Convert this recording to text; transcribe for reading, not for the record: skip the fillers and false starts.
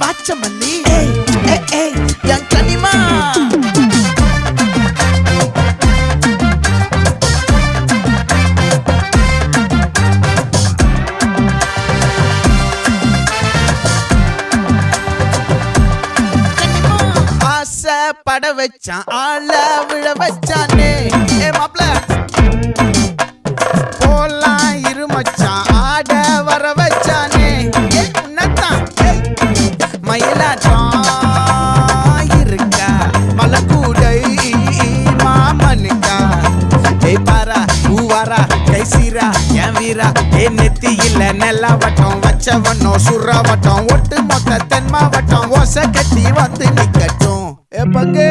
பாச்சமல்லி என் கனிமா பட வச்சான் ஆள விழ வச்சானே மாப்ள போலாம் இருமச்சான் ஆட வர வச்சானே உன்னதான் மயிலாட்டம் இருக்கா மலக்கூடை மாமனுக்கா பாரா பூவாரா கைசீரா என் வீரா நெத்தி இல்ல நெல்லா வட்டம் வச்சவண்ணம் சுறா வட்டம் ஒட்டு மொத்த தென் மாவட்டம் ஓசை கட்டி வந்து நிக்கட்டும் பங்கே